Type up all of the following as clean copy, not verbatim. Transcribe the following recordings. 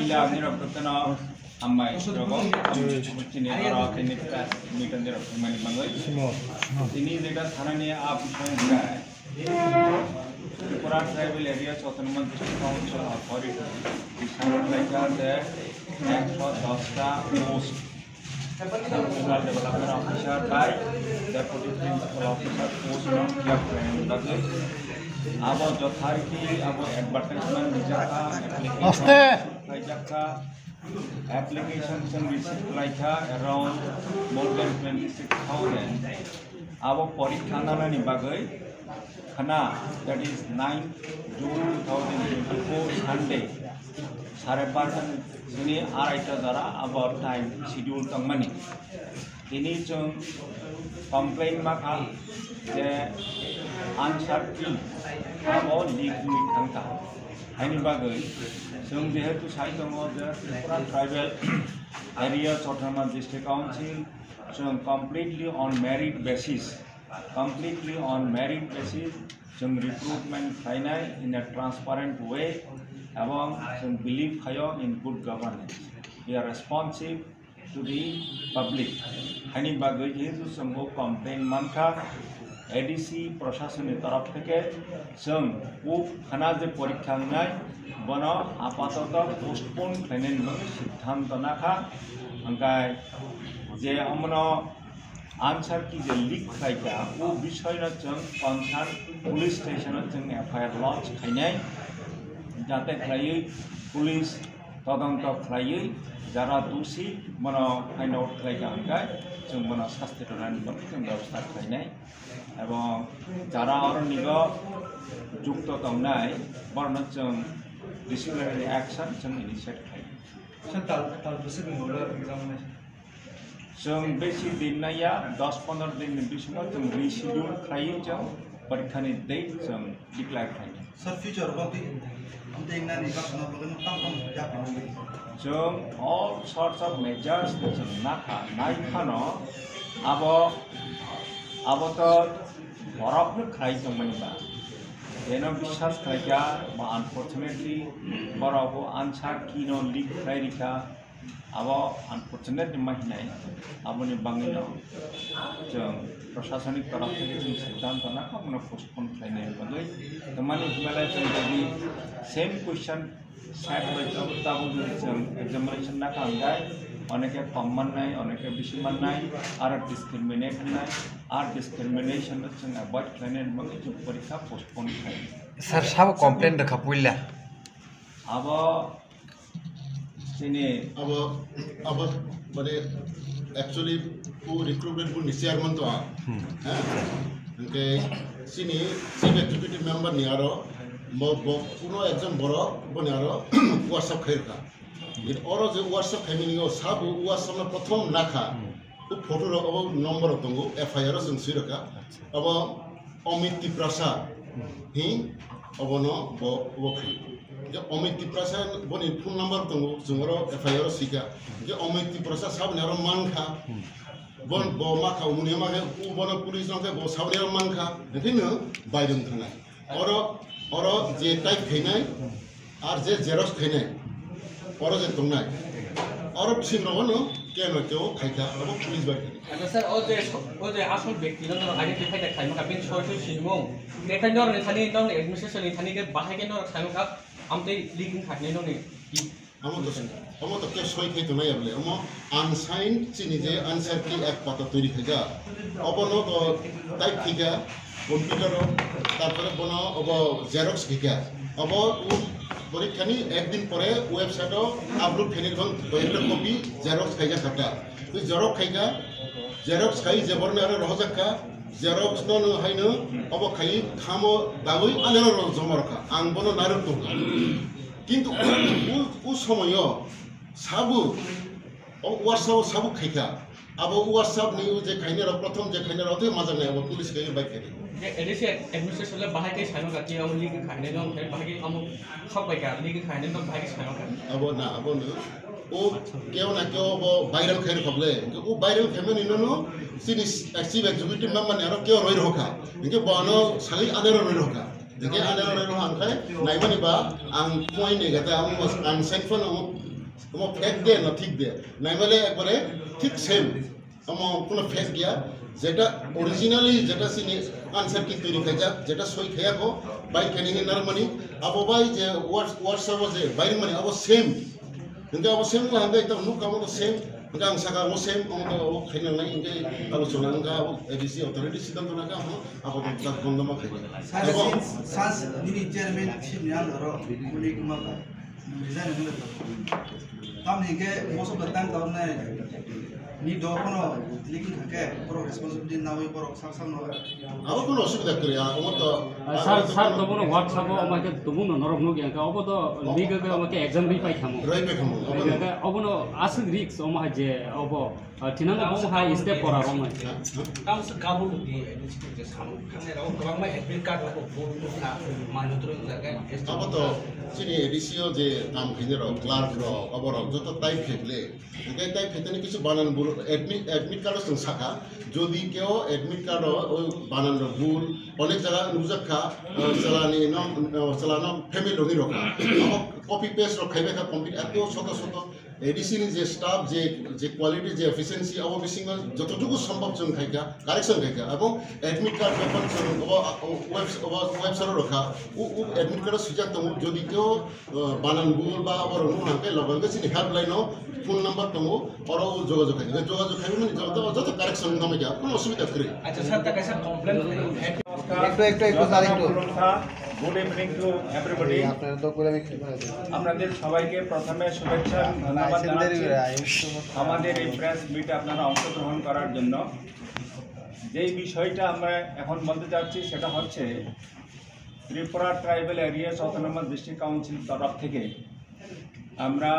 Ila ni rok tana amai rogo chini ara kini meeting ni rok mani bangai ini jeta thanani aap shonga Tripura tribal area autonomous district council authority decided like that 110 post rural development officer by deputy principal officer post not club bagai abo authority abo advertisement dijaka application received like around more than 26,000 abo porikha nani bagai khana that is 9 June 2024 Sunday 12:30 sini araita dara about time schedule tangmani ini jong complain maka je answer ki abo leak ni thangka haini bagai jong jehetu sai dongo je Tripura tribal area autonomous district council jong completely on merit basis some recruitment finance in a transparent way among some belief in good governance. We are responsive to the public. Hani bagai jehetu some complain manka ADC প্রশাসনের তরফ থেকে some খানা যে পরীক্ষা নাই বনা আপাতত postpone খাইনের সিদ্ধান্ত নাখা अंकाय जे हमनो आंसर की जे लीक खाइका वो विषय न जों कनसार्न पुलिस स्टेशन जों एफआईआर लॉन्च खाइनाय जाते खाइयै पुलिस तदন্ত खाइयै যারা दोषी मनो फाइंड आउट खाइका अंकाय जों मनो शास्ति प्रदान जों व्यवस्था खाइनाय এবং যারা অরনিগ যুক্ত তংনাय বর্ণ जों ডিসিপ্লিনারি অ্যাকশন जों इनिशिएट खाइ जों बेसि दिन नाया 10-15 दिन बिसुमा जों रिशिड्यूल खाइ जों परीक्षानि डेट जों डिक्लेयर खाइ सर फ्यूचर बाकी हम देखना नहीं का सुना बगन तंग जापन जों all sorts of measures जों नाखा नाइखानो अब तो बरफनो खाइ जों मनिबा एनो विश्वास खाइका बा अनफॉर्चुनेटली बरफो आंसर किनो लीक खाइरिका अब अनफॉर्चुनेट महिनाय आबनि बांगिनो जों प्रशासनिक तरफ থেকে जों सिद्धांत नाखा उनो पोस्टपोन खाइनाय बागै तमानि हिमालय जों बायदि सेम क्वेश्चन सेट बायदि ताबो जों एग्जामिनेशन नाखा अंगाय अनेके कम माननाय अनेके बेसि माननाय आरो डिस्क्रिमिनेट होनाय आरो डिस्क्रिमिनेशन जों अवॉइड खाइनाय बागै जों परीक्षा पोस्टपोन खाइ सर साब कंप्लेन रखा पुइला अब sini अब माने एक्चुअली वो रिक्रूटमेंट को निश्चयमन तो हां okay sini chief executive member नियारो पुनो एकदम बरो बनियारो व्हाट्सएप खैरका इन और जो व्हाट्सएप खाइमिनियो सब व्हाट्सएप में प्रथम नाखा वो फोटो रो अब नंबर दंगो एफआईआर जों सिरका अब अमित प्रसाद ही अब न वो जो अमित प्रसाद बनी फोन नंबर दंगो जोंरो एफआईआर सिका जो अमित प्रसाद सब नेरो मानखा बन बो माखा उनि माखे उ बन पुलिस नके बो सब नेरो मानखा देखिनो बायदों थानाय और जे टाइप खैनाय आर जे जेरक्स खैनाय और जे दंनाय और सिंग्रवनो केनो केओ खाइका अब पुलिस बाय सर ओ जे आसल व्यक्ति न आइडेंटिफाई दा खाइमा बिन छोइस सिमो नेखा नर थानी नन एडमिनिस्ट्रेशन थानी के बाहायके न खाइमा आमते लिकिं खाटने न हम तो के सय खे दनाय बले हम अनसाइन चिनि जे आंसर की एक पता तैयारी खैगा अब न तो टाइप खैगा कंप्यूटर तारपरे बनो अब जेरक्स खैगा अब परीक्षानी एक दिन परे वेबसाइट अपलोड खेनि गन पहिले कपि जेरक्स खैगा खाता तो जेरक्स खाइ जेबरने आरो रहजाका जेरक्स न हाइनो अब खाइ खामो दाबै आनेर जमरखा आं बनो नारक तो किंतु उ समय साबु व्हाट्सएप साबु खैका अब व्हाट्सएप नि जे खाइने र प्रथम जे खाइने र अथे मजा नै अब पुलिस के बाइक खेरि एडिसी एडमिनिस्ट्रेशन ले बाहायके सानो का कि हम लिकिं खाइने न फेर बाहायके हम सब बाइका लिकिं खाइने न बाहायके सानो का अब न ओ केव ना केव अब वायरल खैर खबले ओ वायरल खेमेन इनो सिनि चीफ एग्जीक्यूटिव मेंबर ने केव रोइ रखा इनके बनो साली आनेर रोइ रखा Jadi ada orang hangkai, naik mana ba, ang point ni kata ang senfon mau fake dia, na ঠিক dia. Naik mana ekbare ঠিক same. Kamu kuna fake dia, যেটা originally যেটা sini answer কি তৈরি খাইজা, যেটা সই খাইয়া ko, baik kini hinar mani, abo baik je WhatsApp je, baik mani abo same. Nanti abo same lah, nanti kita nuk kamu tu same. Engka ang saka mo same ang to kailan lang ingke alusona engka ABC authority sidang to naga ako to ta kondama kailan sans ini chairman chief yang ro muli kuma design hulu tam ni ke most of the time tahu na ni do kono lekin khake pro responsibility na hoy pro saksam no ako kono osubida kare ako to sir তো কোনো WhatsApp আমাকে তুমি নরক nook একা of তো league আমাকে exam রি পাই খামু right back home অবনো আসল রিক্স অমা যে অব ঠিনানো বম হাই স্টেপ করা রম কাম কাবু দি যে সাম খানে রাও গবাং মা এডমিট কার্ড ও ফোন না মানুত্র জায়গা ako to sini ABC je kam khine ro clerk ro aboro joto type khekle engkai type khetene kichu banan bul admit card sung saka jodi keo admit card oi banan ro bul onek jaga nujaka salani family logi rokha copy paste ro khaibe ka complete eto ছোট ছোট ADC ni je staff je quality je efficiency abo bisingo jototuku সম্ভব জন খাইকা correction খাইকা এবং admit card ব্যাপার জন website রখা ও admit card সুজাত তমু যদি কেউ বানান ভুল বা আবার অনুমানকে লগাঙ্গে চিনি হেল্পলাইন ফোন নাম্বার তমু আর যোগাযোগ খাইবে মানে যত কারেকশন নামে যা কোনো অসুবিধা করে আচ্ছা স্যার তা কাছে complain good evening to everybody আপনাদের সবাইকে প্রথমে শুভেচ্ছা ধন্যবাদ জানাচ্ছি আমাদের এই প্রেস মিটে আপনারা অংশগ্রহণ করার জন্য যেই বিষয়টা আমরা এখন বলতে যাচ্ছি সেটা হচ্ছে Tripura tribal areas autonomous district council তরফ থেকে আমরা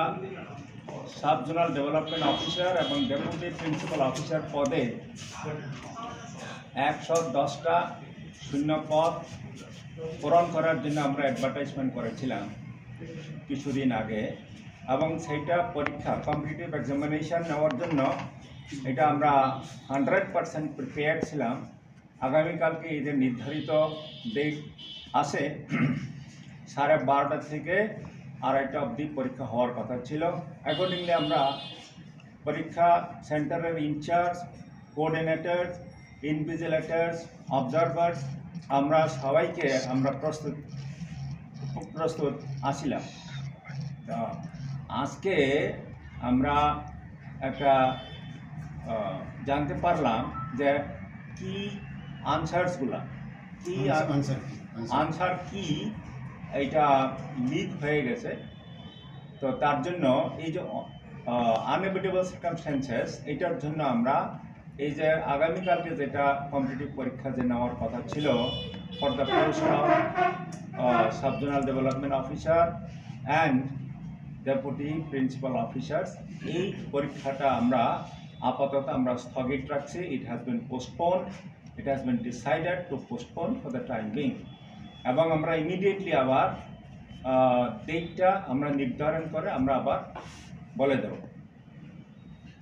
সাব জোনাল ডেভেলপমেন্ট অফিসার এবং ডেপুটি প্রিন্সিপাল অফিসার পদে 110টা শূন্য পদ পূরণ করার জন্য আমরা অ্যাডভার্টাইজমেন্ট করেছিলাম কিছুদিন আগে এবং সেইটা পরীক্ষা কম্পিটিটিভ এক্সামিনেশন নেওয়ার জন্য এটা আমরা 100% প্রিপেয়ার্ড ছিলাম আগামীকালকে এদের নির্ধারিত ডেট আসে 12:30 থেকে 2:30 অবধি পরীক্ষা হওয়ার কথা ছিল অ্যাকর্ডিংলি আমরা পরীক্ষা সেন্টারের ইনচার্জ কোঅর্ডিনেটরস ইনভিজিলেটরস অবজারভার্স আমরা সবাইকে আমরা প্রস্তুত আসিলাম আজকে আমরা একটা জানতে পারলাম যে কি আনসারসগুলা কি আনসার কি এইটা লিক হয়ে গেছে তো তার জন্য এই যে আনএভিটেবল সার্কামস্ট্যান্সেস এটার জন্য আমরা এই যে আগামীকালকে যেটা কম্পিটিটিভ পরীক্ষা যে নেওয়ার কথা ছিল for the position of sub zonal development officer and deputy principal officers এই পরীক্ষাটা আমরা আপাতত আমরা স্থগিত রাখছি it has been postponed it has been decided to postpone for the time being এবং আমরা ইমিডিয়েটলি আবার ডেটটা আমরা নির্ধারণ করে আমরা আবার বলে দেব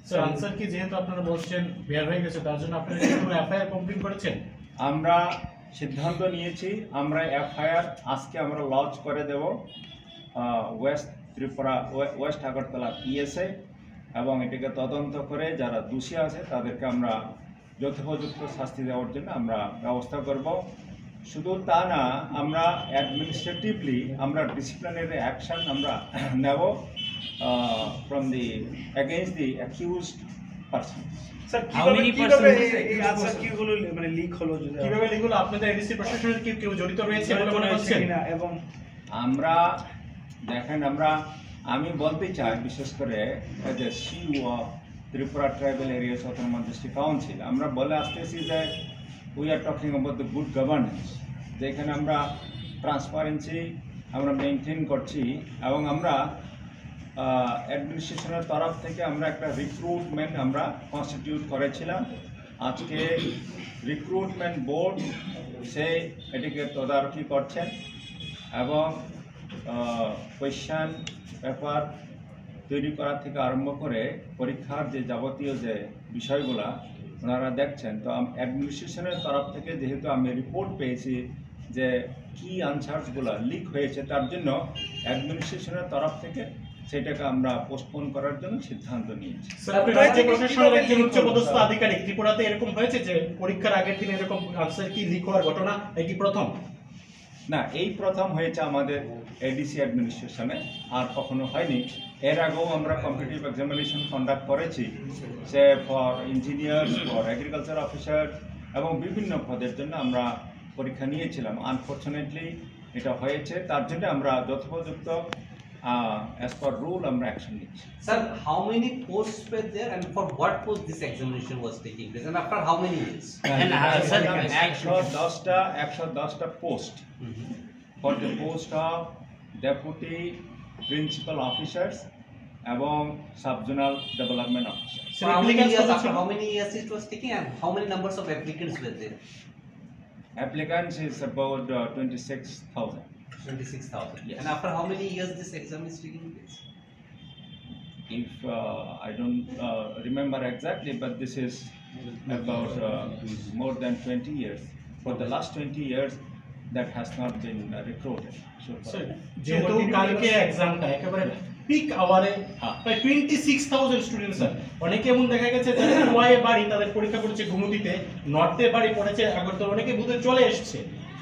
স্যার আনসার কি যেহেতু আপনারা বলছেন বের হয়ে গেছে তার জন্য আপনারা কি কোনো এফআইআর কমপ্লিট করেছেন আমরা সিদ্ধান্ত নিয়েছি আমরা এফআইআর আজকে আমরা লঞ্চ করে দেব ওয়েস্ট ত্রিপুরা ওয়েস্ট আগরতলা পিএসএ এবং এটাকে তদন্ত করে যারা দোষী আছে তাদেরকে আমরা যথোপযুক্ত শাস্তি দেওয়ার জন্য আমরা ব্যবস্থা করব শুধু তা না আমরা অ্যাডমিনিস্ট্রেটিভলি আমরা ডিসিপ্লিনারি অ্যাকশন আমরা নেব from the against the accused person sir How many percent এই আনসার কিগুলো মানে লিক হলো কিভাবে লিক হলো আপনাদের এডিসি প্রশাসনের কি কেউ জড়িত রয়েছে বলে মনে হচ্ছে এবং আমরা দেখেন আমি বলতে চাই বিশেষ করে as a CEO of Tripura tribal areas autonomous district council আমরা বলে আসতেছি যে we are talking about the good governance যেখানে আমরা ট্রান্সপারেন্সি আমরা মেনটেন করছি এবং আমরা অ্যাডমিনিস্ট্রেশনের তরফ থেকে আমরা একটা রিক্রুটমেন্ট আমরা কনস্টিটিউট করেছিলাম আজকে রিক্রুটমেন্ট বোর্ড সে এটিকে তদারকি করছেন এবং কোয়েশ্চান পেপার তৈরি করা থেকে আরম্ভ করে পরীক্ষার যে যাবতীয় যে বিষয়গুলা ওনারা দেখছেন তো অ্যাডমিনিস্ট্রেশনের তরফ থেকে যেহেতু আমি রিপোর্ট পেয়েছি যে কি আনসারসগুলো লিক হয়েছে তার জন্য অ্যাডমিনিস্ট্রেশনের তরফ থেকে সেটাকে আমরা পোস্টপোন করার জন্য সিদ্ধান্ত নিয়েছি। স্যার আপনি রাজ্য প্রশাসনের একজন উচ্চপদস্থ আধিকারিক, ত্রিপুরাতে এরকম হয়েছে যে পরীক্ষার আগের দিন এরকম আনসার কি লিক হওয়ার ঘটনা এটি প্রথম? না, এই প্রথম হয়েছে আমাদের এডিসি অ্যাডমিনিস্ট্রেশনে, আর কখনো হয়নি। এর আগেও আমরা কম্পিটিটিভ এক্সামিনেশন কন্ডাক্ট করেছি, say for engineers, for agriculture officer এবং বিভিন্ন পদের জন্য আমরা পরীক্ষা নিয়েছিলাম। আনফর্চুনেটলি এটা হয়েছে, তার জন্য আমরা যথোপযুক্ত as per rule আমরা অ্যাকশন নিচ্ছি। Sir, how many posts were there and for what post this examination was taking place and after how many years? And, sir, 110টা post for the post of deputy principal officers এবং subzonal development officer. So For how many applicants years, কত after ছিল? how many years it was taking and how many numbers of applicants were there? Applicants is about 26,000. 26,000. Yes. And after how many years this exam is taking place? If I don't remember exactly, but this is about more than 20 years. For the last 20 years, that has not been recruited. Sir যেহেতু কালকে এক্সামটা একেবারে pick আওয়ারে প্রায় 26,000 student sir, অনেকে এমন দেখা গেছে যারা কুয়ায়ে বাড়ি তাদের পরীক্ষা করেছে ঘুমুতিতে, নর্থে বাড়ি পড়েছে আগরতলা, অনেকে বুধে চলে এসছে।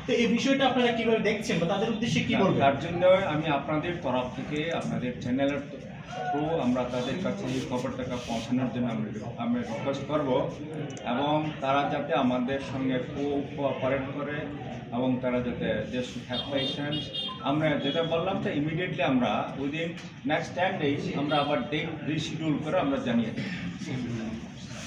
তো এই বিষয়টা আপনারা কিভাবে দেখছেন বা তাদের উদ্দেশ্যে কি বলবেন? তার জন্য আমি আপনাদের তরফ থেকে, আপনাদের চ্যানেলের থ্রু আমরা তাদের কাছে এই খবরটাকে পৌঁছানোর জন্য আমি রিকোয়েস্ট করব, এবং তারা যাতে আমাদের সঙ্গে কোঅপারেট করে এবং তারা যাতে দে শুড হ্যাভ পেশেন্স। আমরা যেটা বললাম যে ইমিডিয়েটলি আমরা উইদিন নেক্সট 10 days আমরা আবার ডেট রিশিডিউল করে আমরা জানিয়ে দেব।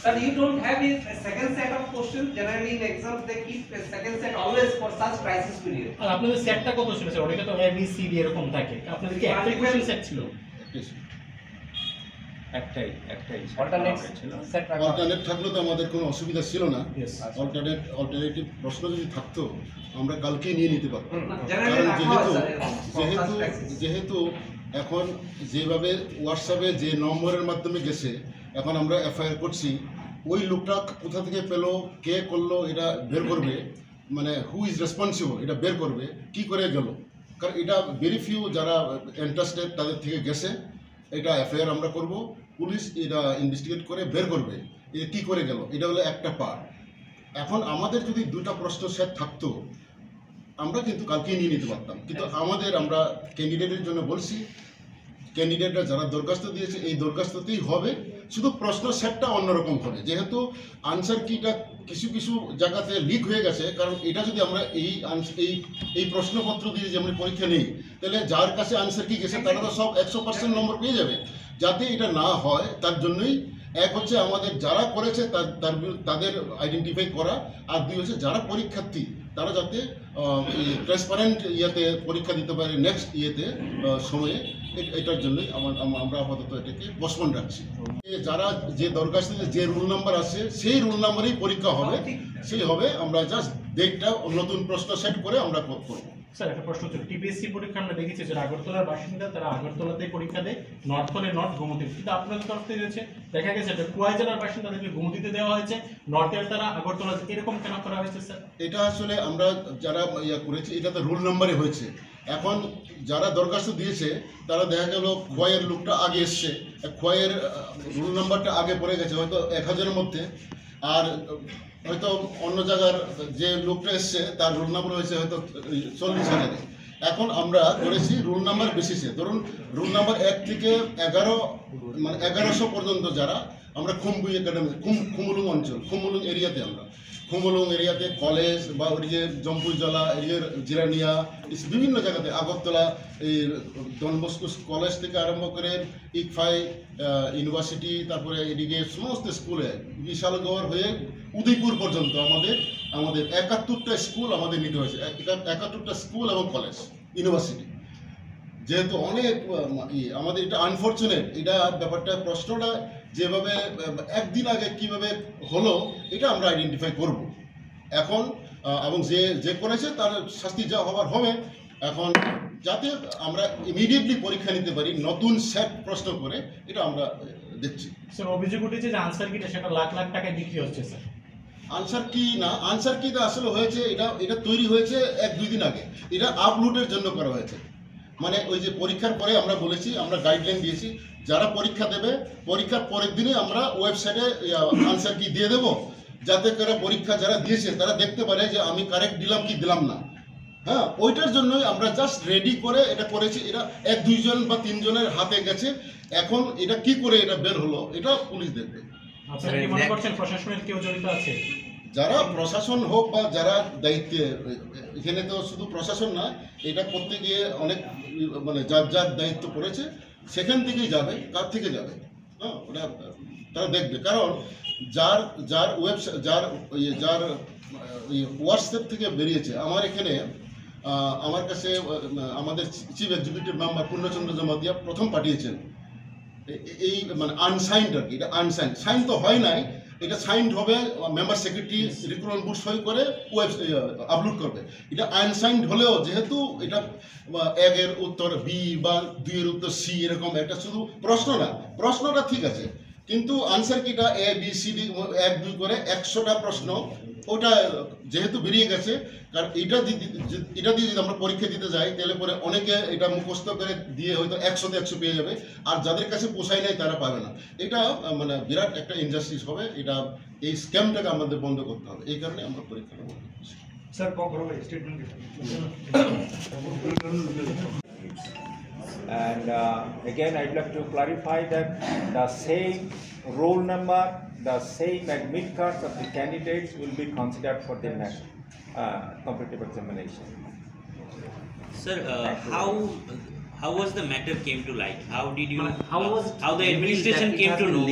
Sir, you don't have a second set of questions. Generally in exams they keep a second set always for such crisis period. আর আপনাদের সেটটা কত ছিল স্যার? অনেকে তো এ বি সি ডি এরকম থাকে, আপনাদের কি একটা কোশ্চেন সেট ছিল? একটাই Alternate ছিল। set রাখা। অল্টারনেট থাকলে তো আমাদের কোনো অসুবিধা ছিল না। Yes. অল্টারনেটিভ প্রশ্ন যদি থাকতো আমরা কালকেই নিয়ে নিতে পারতাম। Generally কারণ রাখা হয় স্যার for such যেহেতু crisis. যেহেতু এখন যেভাবে হোয়াটসঅ্যাপে যে নম্বরের মাধ্যমে গেছে, এখন আমরা এফআইআর করছি, ওই লোকটা কোথা থেকে পেলো, কে করলো, এটা বের করবে, মানে হু ইজ রেসপন্সিবল এটা বের করবে, কি করে গেল। কারণ এটা ভেরি ফিউ যারা ইন্টারেস্টেড তাদের থেকে গেছে, এটা এফআইআর আমরা করব, পুলিশ এটা ইনভেস্টিগেট করে বের করবে এটা কী করে গেল। এটা হলো একটা পার্ট। এখন আমাদের যদি দুটা প্রশ্ন সেট থাকতো আমরা কিন্তু কালকেই নিয়ে নিতে পারতাম, কিন্তু আমরা ক্যান্ডিডেটের জন্য বলছি, ক্যান্ডিডেটরা যারা দরখাস্ত দিয়েছে এই দরখাস্ততেই হবে, শুধু প্রশ্ন সেটটা অন্যরকম হবে। যেহেতু আনসার কিটা কিছু কিছু জায়গাতে লিক হয়ে গেছে, কারণ এটা যদি আমরা এই প্রশ্নপত্র দিয়ে যে আমরা পরীক্ষা নিই, তাহলে যার কাছে আনসার কি গেছে তারা তো সব 100% নম্বর পেয়ে যাবে। যাতে এটা না হয় তার জন্যই এক হচ্ছে আমাদের যারা করেছে তাদের আইডেন্টিফাই করা, আর দুই হচ্ছে যারা পরীক্ষার্থী তারা যাতে ট্রান্সপারেন্ট ইয়েতে পরীক্ষা দিতে পারে নেক্সট সময়ে। এটার জন্যই আমরা আপাতত এটাকে পোস্টপোন রাখছি। যারা যে দরখাস্তে যে রুল নাম্বার আছে সেই রুল নাম্বারেই পরীক্ষা হবে, আমরা জাস্ট ডেটটা নতুন প্রশ্ন সেট করে আমরা করবো। স্যার একটা প্রশ্ন ছিল, টিপিএসসি পরীক্ষা আমরা দেখেছি যে আগরতলার বাসিন্দা তারা আগরতলাতেই পরীক্ষা দেয়, নর্থ হলে নর্থ, ঘুমুতি, কিন্তু আপনাদের তরফ থেকে দেখা গেছে কুয়াই জেলার বাসিন্দাদেরকে ঘুমুতিতে দেওয়া হয়েছে, নর্থের তারা আগরতলা, এরকম কেন করা হয়েছে স্যার? এটা আসলে আমরা যারা করেছি এটা তো রুল নাম্বারে হয়েছে। এখন যারা দরখাস্ত দিয়েছে তারা দেখা গেল খোয়াইয়ের লোকটা আগে এসছে, খোয়াইয়ের রুল নাম্বারটা আগে পড়ে গেছে হয়তো 1000-এর মধ্যে, আর হয়তো অন্য জায়গার যে লোকটা এসছে তার রুল নাম্বার হয়েছে হয়তো 40,000-এ। এখন আমরা করেছি রুল নাম্বার বেসিসে, ধরুন রুল নাম্বার 1 থেকে 11 মানে 1100 পর্যন্ত যারা আমরা খুমবুই একাডেমি খুমুলুং অঞ্চল, খুমুলুং এরিয়াতে আমরা খুমুলুং এরিয়াতে কলেজ বা ওদিকে জম্পুইজলা এরিয়ার জিরানিয়া বিভিন্ন জায়গাতে আগরতলা এই ডন বস্কো কলেজ থেকে আরম্ভ করে ইকফাই ইউনিভার্সিটি, তারপরে এদিকে সমস্ত স্কুলে বিশালগড় হয়ে উদয়পুর পর্যন্ত আমাদের 71টা স্কুল আমাদের নিতে হয়েছে, 71টা স্কুল এবং কলেজ ইউনিভার্সিটি। যেহেতু অনেক আমাদের এটা আনফর্চুনেট, এটা ব্যাপারটা প্রশ্নটা যেভাবে একদিন আগে কিভাবে হলো এটা আমরা আইডেন্টিফাই করব এখন, এবং যে করেছে তার শাস্তি যা হবার হবে। এখন যাতে আমরা ইমিডিয়েটলি পরীক্ষা নিতে পারি নতুন সেট প্রশ্ন করে, এটা আমরা দেখছি। স্যার অভিযোগ উঠেছে যে আনসার কিটা সেটা লাখ লাখ টাকায় বিক্রি হচ্ছে স্যার। আনসার কি না, আনসার কি তো আসলে হয়েছে, এটা তৈরি হয়েছে 1-2 দিন আগে। এটা আপলোডের জন্য করা হয়েছে। মানে ওই যে পরীক্ষার পরে আমরা বলেছি, আমরা গাইডলাইন দিয়েছি, যারা পরীক্ষা দেবে পরীক্ষার পরের দিনে আমরা ওয়েবসাইটে আনসার কি দিয়ে দেবো, যাতে করে পরীক্ষা যারা দিয়েছে তারা দেখতে পারে যে আমি কারেক্ট দিলাম কি দিলাম না। হ্যাঁ, ওইটার জন্যই আমরা জাস্ট রেডি করে এটা করেছি। এটা 1-2 জন বা 3 জনের হাতে গেছে। এখন এটা কি করে এটা বের হলো এটা পুলিশ দেখবে। আপনারা কি মনে করছেন প্রশাসনের কেউ জড়িত আছে? যারা প্রশাসন হোক বা যারা দায়িত্বে, এখানে তো শুধু প্রশাসন না, এটা করতে গিয়ে অনেক মানে যার যার দায়িত্ব পড়েছে সেখান থেকেই যাবে। কার থেকে যাবে? হ্যাঁ, ওটা তারা দেখবে। কারণ যার ওয়েবসাইট যার হোয়াটসঅ্যাপ থেকে বেরিয়েছে, আমার এখানে আমার কাছে আমাদের চিফ এক্সিকিউটিভ মেম্বার পূর্ণচন্দ্র জমাতিয়া প্রথম পাঠিয়েছেন এই মানে আনসাইন্ড আর কি। এটা আনসাইন্ড, সাইন তো হয় নাই, এটা সাইন্ড হবে, মেম্বার সেক্রেটারি রিক্রুটমেন্ট বোর্ড সই করে আপলোড করবে। এটা আনসাইন্ড হলেও যেহেতু এটা 1 এর উত্তর বি বা 2 এর উত্তর সি এরকম একটা শুধু প্রশ্ন না, প্রশ্নটা ঠিক আছে, কিন্তু আনসার কিটা এ বি সি ডি 1-2 করে 100টা প্রশ্ন, ওটা যেহেতু বেরিয়ে গেছে। কারণ এটা দিয়ে যদি আমরা পরীক্ষা দিতে যাই তাহলে পরে অনেকে এটা মুখস্থ করে দিয়ে হয়তো 100তে 100 পেয়ে যাবে, আর যাদের কাছে পোষায় নাই তারা পাবে না। এটা মানে বিরাট একটা ইনজাস্টিস হবে। এটা এই স্ক্যামটাকে আমাদের বন্ধ করতে হবে, এই কারণে আমরা পরীক্ষাটা বন্ধ করছি। স্যার কখন statement And again, I'd like to clarify that the same roll number, the same admit cards of the candidates will be considered for the next competitive examination. Sir, how was the matter came to light? How did you? How the administration came to know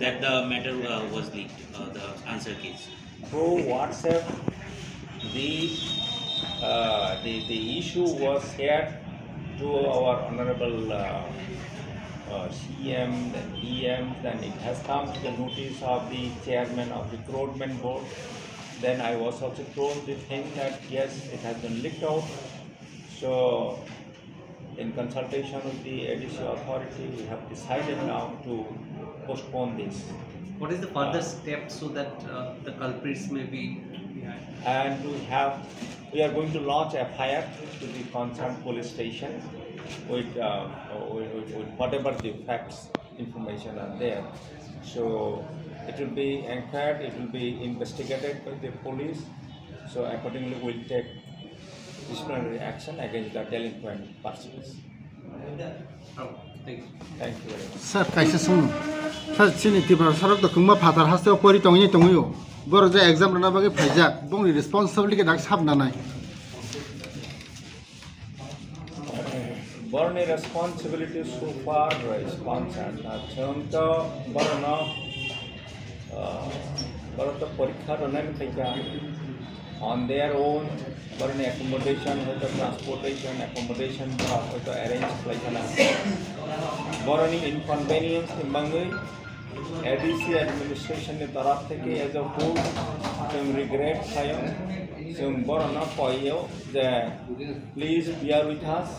that the matter was leaked? The answer keys. Through WhatsApp, the issue was shared to our honorable CM, then EM, then it has come to the notice of the chairman of the recruitment board. Then I was also told the thing that yes, it has been leaked out. So in consultation with the ADC authority, we have decided now to postpone this. What is the further step so that the culprits may be? And we are going to launch a FIR to the concerned police station with whatever the facts information are there. So it will be inquired, it will be investigated by the police. So accordingly, we'll take disciplinary action against the delinquent persons. Thank you. Thank you very much. Sir, kaisa sung. Sir, sini tiba sarok to kungma phatar haste pori tongi yo. Boro je exam rana bagi phaijak bongni responsibility ke dak sabna nai. Borne responsibility so far concerned. Chonto borno borto porikha ranan kaika on their own. Borne accommodation or accommodation or arrange kaika na. Borne inconvenience in Bangai. ADC administration ne taraf theke as a whole some regret sayo some borona koyo that please bear with us.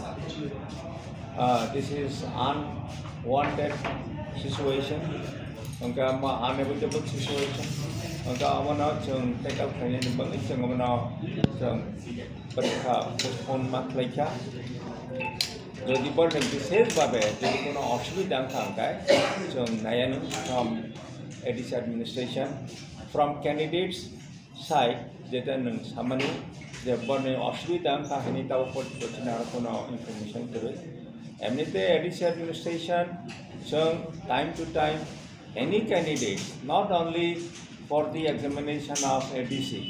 This is unwanted situation, unavoidable situation. Amana chung takeout kanya ni bangai chung amana chung parikha postpone mat laika. যদি বলেন বিশেষভাবে যদি কোনো অসুবিধা থাকে নায়ানো from ADC administration from candidates side যেটা সামান্য যে বনে অসুবিধা কাহিনী তাও করতে আর কোনো ইনফরমেশন করে এমনিতে ADC administration time to time any candidate not only for the examination of ADC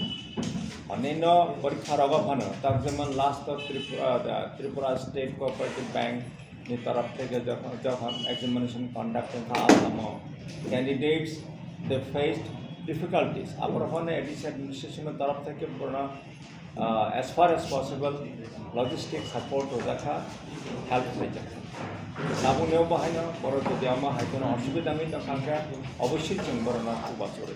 অন্যান্য পরীক্ষার অবহানো তার যেমন last Tripura state cooperative bank তরফ থেকে যখন এক্সামিনেশন কন্ডাক্ট ক্যান্ডিডেটস দে ফেসড ডিফিকাল্টিস আবার ওখানে এডিসি অ্যাডমিনিস্ট্রেশনের তরফ থেকে পুরো as far as possible logistic support দেখা হেল্প হয়ে যায় নাবুনেও বাহানো বড় যদি আমার হয় কোনো অসুবিধা নেই তখন অবশ্যই जों বড় খুব বছরে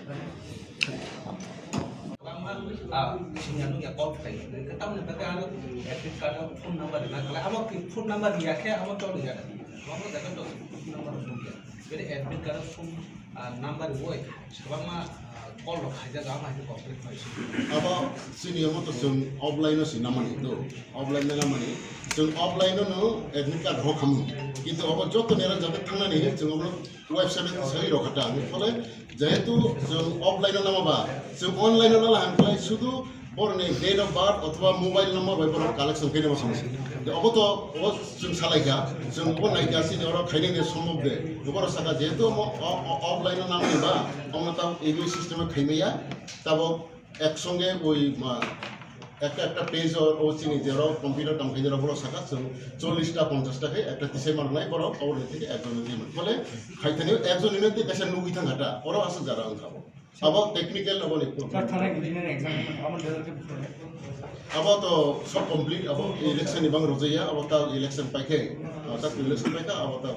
Sinyano ya call kai kita mun ta anu admit card phone number na kala amo phone number dia ke amo to dia amo da kan to phone number phone dia jadi admit card phone number boy sebab ma call খাইজাগা মাইকে complete পাইছি abo sini amo to jeng offline si namani do offline na namani jeng offline no admit card ho kham kintu abo joto nera jate thangnani jeng abo website e sai rokhata ani phole jehetu jeng offline na namaba jeng online na la hamplai sudu borne date of birth অথবা mobile নম্বর বাইবর collection করে নেওয়া সমস্যা of তো ও जों সালাইকা जों ও নাইকা সিনি ওরা খাইনে সম্ভব দে গোবর সাকা যেহেতু অফলাইনে নাম নেবা আমরা তাও এগুলো সিস্টেমে খাইমেয়া তাবো একসঙ্গে ওই একটা পেজ ও চিনি যে ওরা কম্পিউটার কামখাই যারা বড় শাখা जों 40টা 50 টাকায় একটা দিশাই মারনাই বড় খবর থেকে একজন দিয়ে ফলে খাইতে নিয়ে একজন নিতে দেশের নুগি থাকাটা ওরাও আছে যারা খাবো আবার টেকনিক্যাল আবার আবার তো সব কমপ্লিট আবার ইলেকশন এবং রোজাইয়া আবার তাও ইলেকশন পাইকে তার ইলেকশন পাইকা আবার তার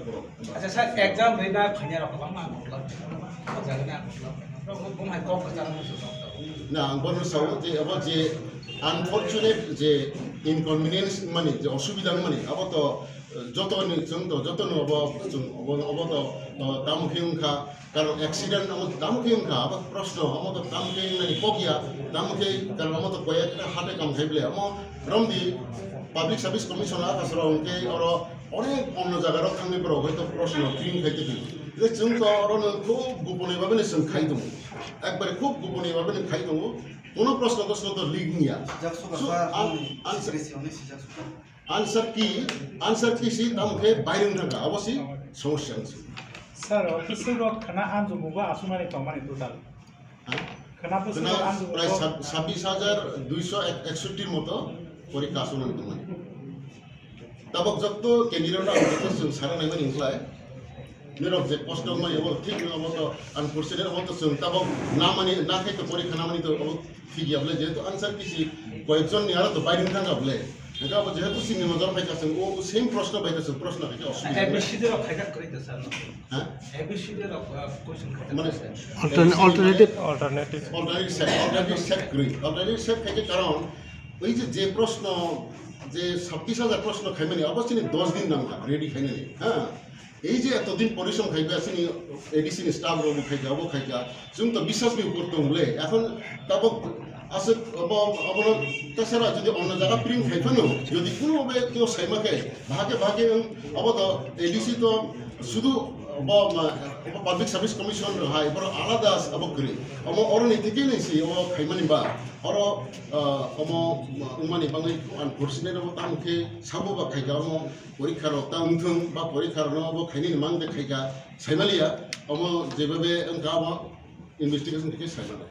আচ্ছা স্যার एग्जाम রেনা খাইয়া রাখলাম না জানি না বুমাই কম জানা না বড় সাউ যে আবার যে আনফরচুনেট যে ইনকনভিনিয়েন্স মানে যে অসুবিধা মানে আবার তো যতনি जों তো যতনি আবার তো তামখিংখা কারণ অ্যাক্সিডেন্ট আমাদের তামখিংখা আবার প্রশ্ন আমাদের তামখিং মানে পকিয়া তামখি কারণ আমাদের কয়েকটা হাতে কাম খাইবলে আমার রমদি পাবলিক সার্ভিস কমিশনার আসলে অঙ্কে ওরা অনেক অন্য জায়গারও থাকলে পরে হয়তো প্রশ্ন ক্রিম খাইতে ফেলি যে जों তো ওরা খুব গোপনীয়ভাবে जों খাই দङ একবারে খুব গোপনীয়ভাবে খাই দङ কোনো প্রশ্ন তো লিগ নিয়া आंसर की सी तमखे बाइरिं थाका अवश्य समस्या আছে স্যার অফিসের খানা আনজুবো আসুমানি তমানি টোটাল খানা প্রায় 26,261 মতো পরীক্ষা আসুমানি তমানি তাবক যত কেন্দ্রীয়রা যত সারা নাইমান ইনক্লায় নিরব যে কষ্ট মানে ওর ঠিক মতো আনফরচুনেট মতো তাবক না মানে না খাইতে পরীক্ষা না মানে তো ঠিক যাবলে যেহেতু আনসার কিছু কয়েকজন নিয়ারা তো বাইরিং থাকাবলে এটা যেহেতু সিঙ্গেল নজর পাইতেছেন ও সেম প্রশ্ন পাইতেছেন প্রশ্ন খাইতে অসুবিধা এবিসিডি র খাইতে করিতে স্যার হ্যাঁ এবিসিডি র কোশ্চেন খাইতে মানে অল্টারনেটিভ সেট খাইতে কারণ ওই যে প্রশ্ন যে 26,000 প্রশ্ন খাইবেনি অবশ্যই 10 দিন নাম রেডি খাইনি হ্যাঁ এই যে এতদিন পরিশ্রম খাইবে আসেনি এডিসিন স্টাফ রবো খাইকা অব খাইকা जों তো বিশ্বাস বি করতে হলে এখন তাবো আছে তাছাড়া যদি অন্য জায়গা প্রিন্ট খাইফানো যদি কোনোভাবে কেউ সাইমাকে ভাগে অব তো এডিসি তো শুধু পাবলিক সার্ভিস কমিশন হাই বড় আলাদা আবক করে অরণি থেকে নেছি ও খাইমানি বা অর উমানি বাঙালি আনফরচুনেট তামকে সাবো বা খাইকা পরীক্ষার তাউথং বা পরীক্ষার খাইনি মাংদে খাইকা সাইমালিয়া যেভাবে ইনভেস্টিগেশন থেকে সাইমালে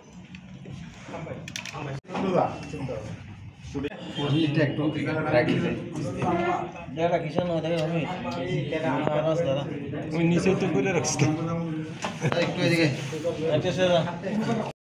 নিচে তো করে রাখছি একটু এদিকে